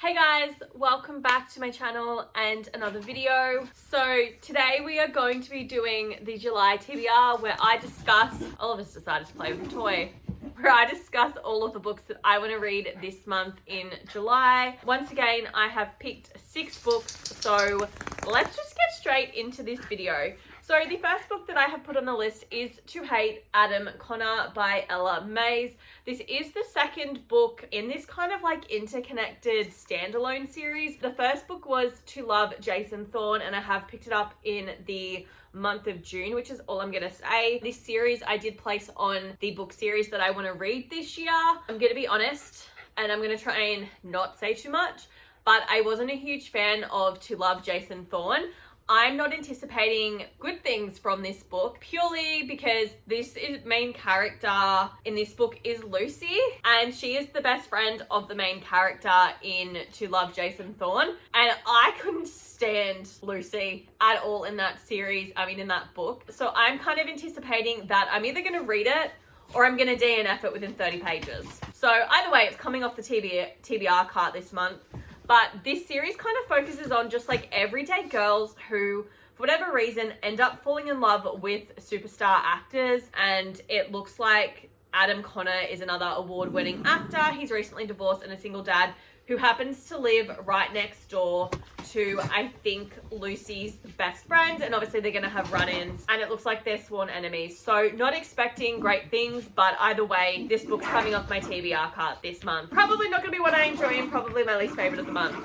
Hey guys, welcome back to my channel and another video. So today we are going to be doing the July TBR where I discuss, all of us decided to play with a toy, where I discuss all of the books that I want to read this month in July. Once again, I have picked 6 books, so let's just get straight into this video. So the first book that I have put on the list is To Hate Adam Connor by Ella Mays. This is the second book in this kind of like interconnected standalone series. The first book was To Love Jason Thorne, and I have picked it up in the month of June, which is all I'm gonna say. This series I did place on the book series that I want to read this year. I'm gonna be honest, and I'm gonna try and not say too much, but I wasn't a huge fan of To Love Jason Thorne. I'm not anticipating good things from this book purely because main character in this book is Lucy, and she is the best friend of the main character in To Love Jason Thorne, and I couldn't stand Lucy at all in that series, in that book. So I'm kind of anticipating that I'm either going to read it or I'm going to DNF it within 30 pages. So either way, it's coming off the TBR cart this month. But this series kind of focuses on just like everyday girls who, for whatever reason, end up falling in love with superstar actors. And it looks like Adam Connor is another award-winning actor. He's recently divorced and a single dad who happens to live right next door to, I think, Lucy's best friend. And obviously they're gonna have run-ins, and it looks like they're sworn enemies. So not expecting great things, but either way, this book's coming off my TBR cart this month. Probably not gonna be what I enjoy, and probably my least favorite of the month.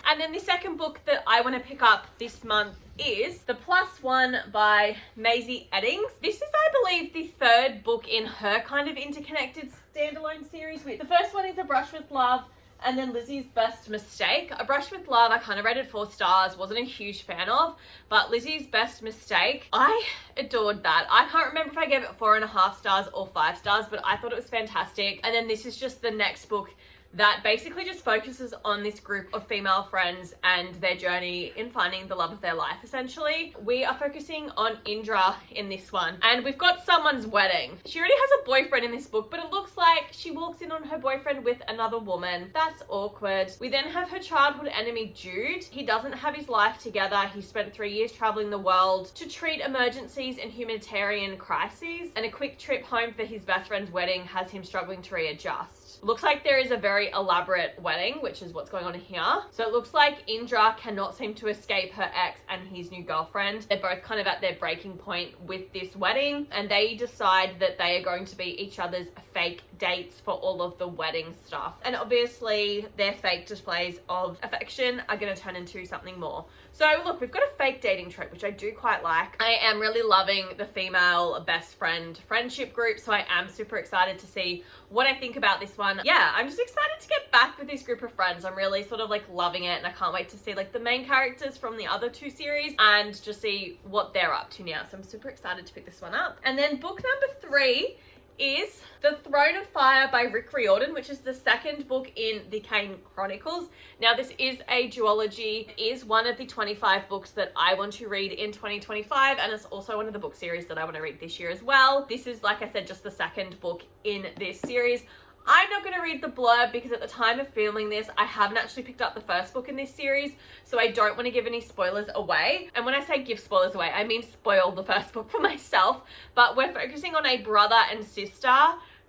And then the second book that I wanna pick up this month is The Plus One by Maisie Eddings. This is, I believe, the third book in her kind of interconnected standalone series. The first one is A Brush with Love, and then Lizzie's Best Mistake. A Brush with Love, I kind of rated 4 stars, wasn't a huge fan of, but Lizzie's Best Mistake, I adored that. I can't remember if I gave it 4.5 stars or 5 stars, but I thought it was fantastic. And then this is just the next book that basically just focuses on this group of female friends and their journey in finding the love of their life, essentially. We are focusing on Indra in this one, and we've got someone's wedding. She already has a boyfriend in this book, but it looks like she walks in on her boyfriend with another woman. That's awkward. We then have her childhood enemy, Jude. He doesn't have his life together. He spent 3 years traveling the world to treat emergencies and humanitarian crises, and a quick trip home for his best friend's wedding has him struggling to readjust. Looks like there is a very elaborate wedding, which is what's going on here. So it looks like Indra cannot seem to escape her ex and his new girlfriend. They're both kind of at their breaking point with this wedding, and they decide that they are going to be each other's fake dates for all of the wedding stuff. And obviously their fake displays of affection are going to turn into something more. So look, we've got a fake dating trope, which I do quite like. I am really loving the female best friend friendship group, so I am super excited to see what I think about this one. Yeah, I'm just excited to get back with this group of friends. I'm really sort of like loving it, and I can't wait to see like the main characters from the other 2 series and just see what they're up to now. So I'm super excited to pick this one up. And then book number 3 is The Throne of Fire by Rick Riordan, which is the second book in the Kane Chronicles. Now, this is a duology. It is one of the 25 books that I want to read in 2025, and it's also one of the book series that I want to read this year as well. This is, like I said, just the second book in this series. I'm not going to read the blurb because at the time of filming this, I haven't actually picked up the first book in this series, so I don't want to give any spoilers away. And when I say give spoilers away, I mean spoil the first book for myself. But we're focusing on a brother and sister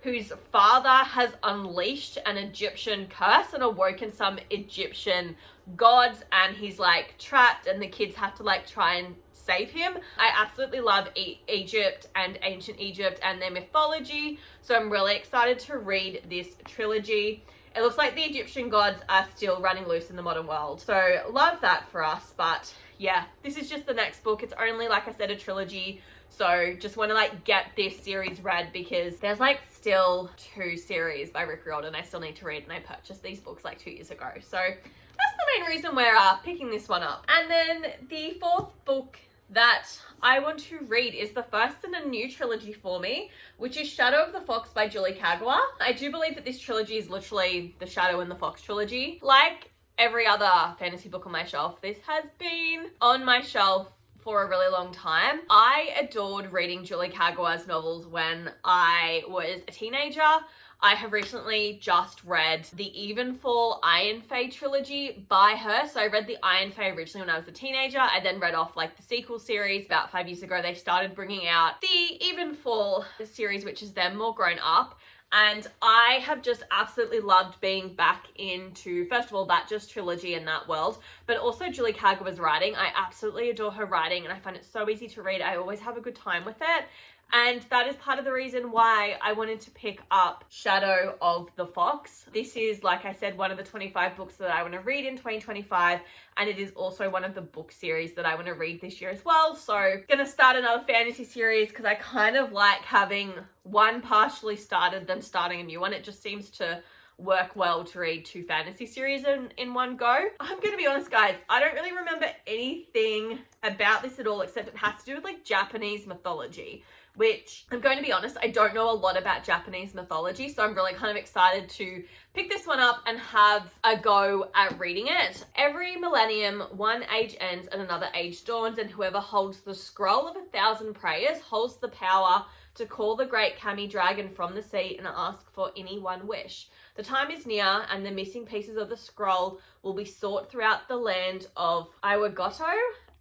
whose father has unleashed an Egyptian curse and awoken some Egyptian gods, and he's like trapped, and the kids have to like try and save him. I absolutely love Egypt and ancient Egypt and their mythology, so I'm really excited to read this trilogy. It looks like the Egyptian gods are still running loose in the modern world, so love that for us. But yeah, this is just the next book. It's only, like I said, a trilogy, so just want to like get this series read because there's like still 2 series by Rick Riordan I still need to read, and I purchased these books like 2 years ago, so that's the main reason we're picking this one up. And then the 4th book that I want to read is the first in a new trilogy for me, which is Shadow of the Fox by Julie Kagawa. I do believe that this trilogy is literally the Shadow and the Fox trilogy. Like every other fantasy book on my shelf, this has been on my shelf for a really long time. I adored reading Julie Kagawa's novels when I was a teenager. I have recently just read the Evenfall Iron Fae trilogy by her. So I read the Iron Fae originally when I was a teenager. I then read off like the sequel series about 5 years ago. They started bringing out the Evenfall series, which is them more grown up. And I have just absolutely loved being back into, first of all, that just trilogy and that world, but also Julie Kagawa's writing. I absolutely adore her writing and I find it so easy to read. I always have a good time with it. And that is part of the reason why I wanted to pick up Shadow of the Fox. This is, like I said, one of the 25 books that I want to read in 2025. And it is also one of the book series that I want to read this year as well. So gonna start another fantasy series because I kind of like having one partially started then starting a new one. It just seems to work well to read 2 fantasy series in one go. I'm gonna be honest, guys, I don't really remember anything about this at all except it has to do with like Japanese mythology, which I'm going to be honest, I don't know a lot about Japanese mythology, so I'm really kind of excited to pick this one up and have a go at reading it. Every millennium, one age ends and another age dawns, and whoever holds the scroll of 1,000 prayers holds the power to call the great kami dragon from the sea and ask for any one wish. The time is near, and the missing pieces of the scroll will be sought throughout the land of Iwagoto,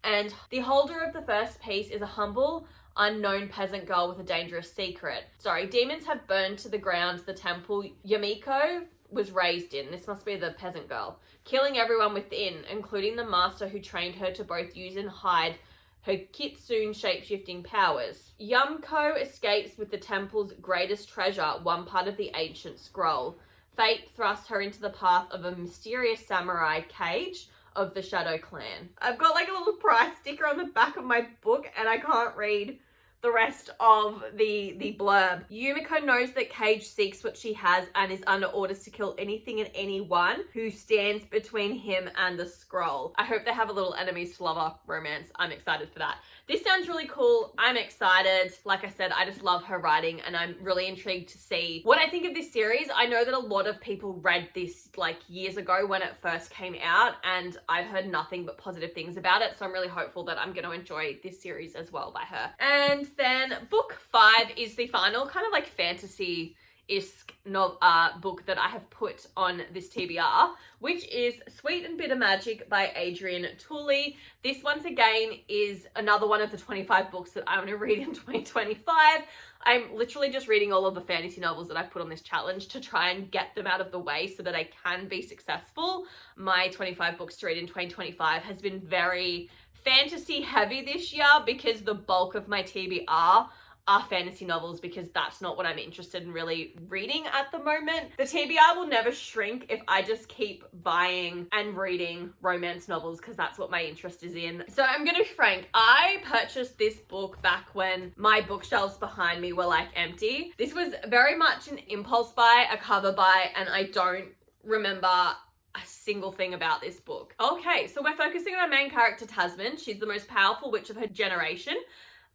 and the holder of the first piece is a humble, unknown peasant girl with a dangerous secret. Demons have burned to the ground the temple Yamiko was raised in. This must be the peasant girl, killing everyone within, including the master who trained her to both use and hide her kitsune shape-shifting powers. Yamiko escapes with the temple's greatest treasure, one part of the ancient scroll. Fate thrusts her into the path of a mysterious samurai Cage of the Shadow Clan. I've got like a little price sticker on the back of my book and I can't read the rest of the blurb. Yumiko knows that Cage seeks what she has and is under orders to kill anything and anyone who stands between him and the scroll. I hope they have a little enemies to lover romance. I'm excited for that. This sounds really cool. I'm excited. Like I said, I just love her writing and I'm really intrigued to see what I think of this series. I know that a lot of people read this like years ago when it first came out and I've heard nothing but positive things about it. So I'm really hopeful that I'm going to enjoy this series as well by her. And then book 5 is the final kind of like fantasy-esque book that I have put on this TBR, which is Sweet and Bitter Magic by Adrienne Tooley. This once again is another one of the 25 books that I want to read in 2025. I'm literally just reading all of the fantasy novels that I've put on this challenge to try and get them out of the way so that I can be successful. My 25 books to read in 2025 has been very fantasy heavy this year because the bulk of my TBR are fantasy novels because that's not what I'm interested in really reading at the moment. The TBR will never shrink if I just keep buying and reading romance novels because that's what my interest is in. So I'm gonna be frank, I purchased this book back when my bookshelves behind me were like empty. This was very much an impulse buy, a cover buy, and I don't remember a single thing about this book. Okay, so we're focusing on our main character, Tasman. She's the most powerful witch of her generation,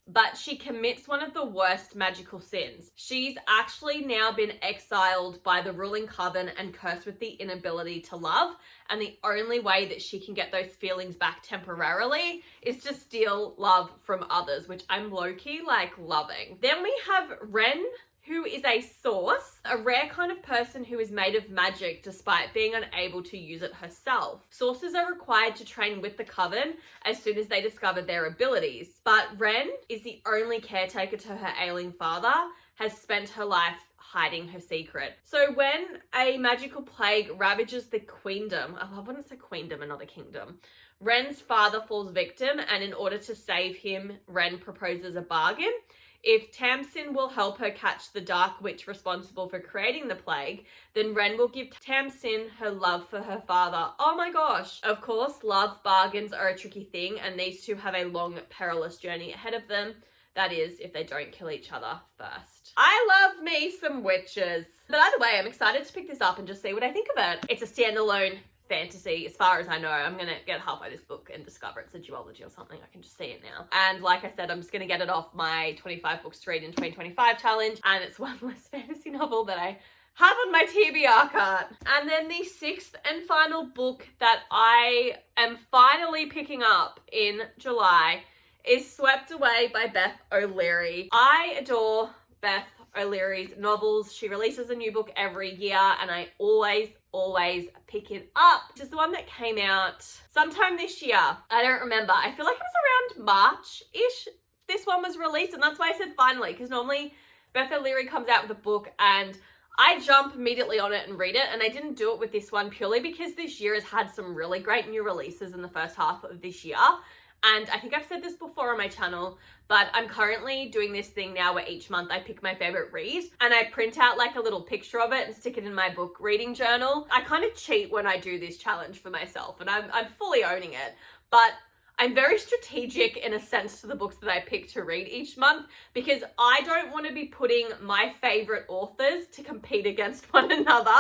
but she commits one of the worst magical sins. She's actually now been exiled by the ruling coven and cursed with the inability to love, and the only way that she can get those feelings back temporarily is to steal love from others, which I'm low-key like loving. Then we have Ren, who is a source, a rare kind of person who is made of magic despite being unable to use it herself. Sources are required to train with the coven as soon as they discover their abilities. But Ren is the only caretaker to her ailing father, has spent her life hiding her secret. So when a magical plague ravages the queendom, I love when it's a queendom and not a kingdom, Ren's father falls victim, and in order to save him, Ren proposes a bargain. If Tamsin will help her catch the dark witch responsible for creating the plague, then Ren will give Tamsin her love for her father. Oh my gosh. Of course, love bargains are a tricky thing, and these two have a long, perilous journey ahead of them. That is, if they don't kill each other first. I love me some witches. But either way, I'm excited to pick this up and just see what I think of it. It's a standalone fantasy, as far as I know. I'm gonna get halfway this book and discover it's a duology or something. I can just see it now. And like I said, I'm just gonna get it off my 25 books to read in 2025 challenge, and it's one less fantasy novel that I have on my TBR card. And then the 6th and final book that I am finally picking up in July is Swept Away by Beth O'Leary. I adore Beth O'Leary's novels. She releases a new book every year and I always pick it up. Which is the one that came out sometime this year. I don't remember. I feel like it was around March-ish this one was released, and that's why I said finally, because normally Beth O'Leary comes out with a book and I jump immediately on it and read it, and I didn't do it with this one purely because this year has had some really great new releases in the first half of this year. And I think I've said this before on my channel, but I'm currently doing this thing now where each month I pick my favorite read and I print out like a little picture of it and stick it in my book reading journal. I kind of cheat when I do this challenge for myself, and I'm fully owning it, but I'm very strategic in a sense to the books that I pick to read each month, because I don't want to be putting my favorite authors to compete against one another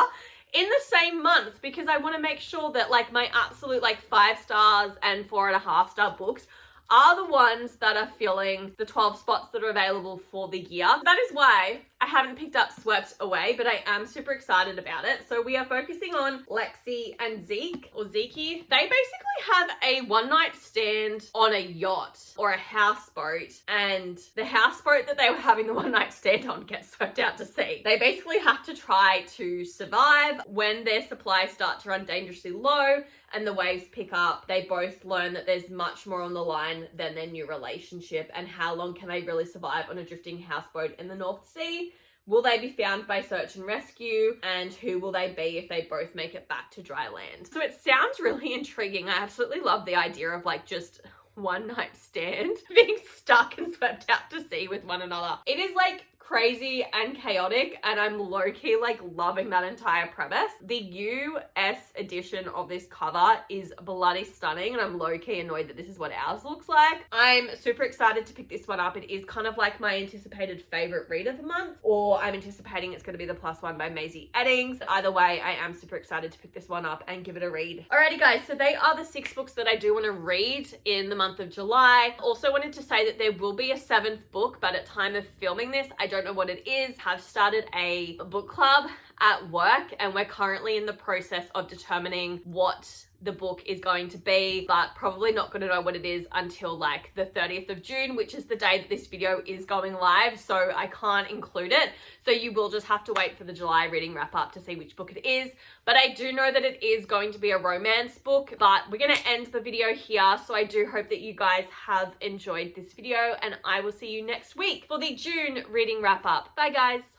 in the same month, because I want to make sure that like my absolute like 5 stars and 4.5-star books are the ones that are filling the 12 spots that are available for the year. That is why I haven't picked up Swept Away, but I am super excited about it. So we are focusing on Lexi and Zeke, or Zeke. They basically have a one-night stand on a yacht or a houseboat, and the houseboat that they were having the one-night stand on gets swept out to sea. They basically have to try to survive when their supplies start to run dangerously low and the waves pick up. They both learn that there's much more on the line than their new relationship, and how long can they really survive on a drifting houseboat in the North Sea? Will they be found by search and rescue? And who will they be if they both make it back to dry land? So it sounds really intriguing. I absolutely love the idea of like just one night stand being stuck and swept out to sea with one another. It is like crazy and chaotic, and I'm low-key like loving that entire premise. The US edition of this cover is bloody stunning, and I'm low-key annoyed that this is what ours looks like. I'm super excited to pick this one up. It is kind of like my anticipated favorite read of the month, or I'm anticipating it's going to be the +1 by Maisie Eddings. Either way, I am super excited to pick this one up and give it a read. Alrighty guys, so they are the 6 books that I do want to read in the month of July. Also wanted to say that there will be a 7th book, but at time of filming this, I don't know what it is. Have started a book club at work, and we're currently in the process of determining what the book is going to be, but probably not going to know what it is until like the 30th of June, which is the day that this video is going live, so I can't include it. So you will just have to wait for the July reading wrap up to see which book it is. But I do know that it is going to be a romance book, but we're going to end the video here. So I do hope that you guys have enjoyed this video, and I will see you next week for the June reading wrap up. Bye guys.